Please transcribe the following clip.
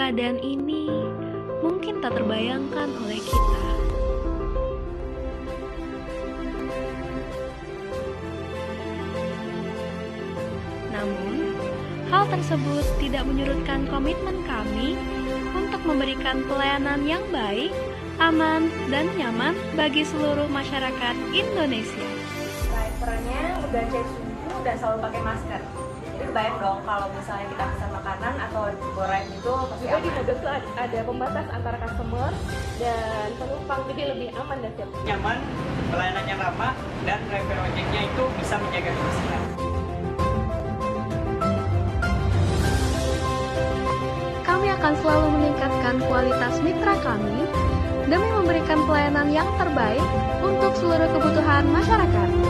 keadaan ini mungkin tak terbayangkan oleh kita. Namun, hal tersebut tidak menyurutkan komitmen kami untuk memberikan pelayanan yang baik, aman, dan nyaman bagi seluruh masyarakat Indonesia. Drivernya udah cek suhu dan selalu pakai masker. Jadi kebayang dong kalau misalnya kita pesan makanan atau goreng itu pasti Juga di aman. mobil tuh ada pembatas antara customer dan penumpang, jadi lebih aman dan safe. Nyaman, pelayanannya ramah, dan driver ojeknya itu bisa menjaga kebersihan. Kami akan selalu meningkatkan kualitas mitra kami demi memberikan pelayanan yang terbaik untuk seluruh kebutuhan masyarakat.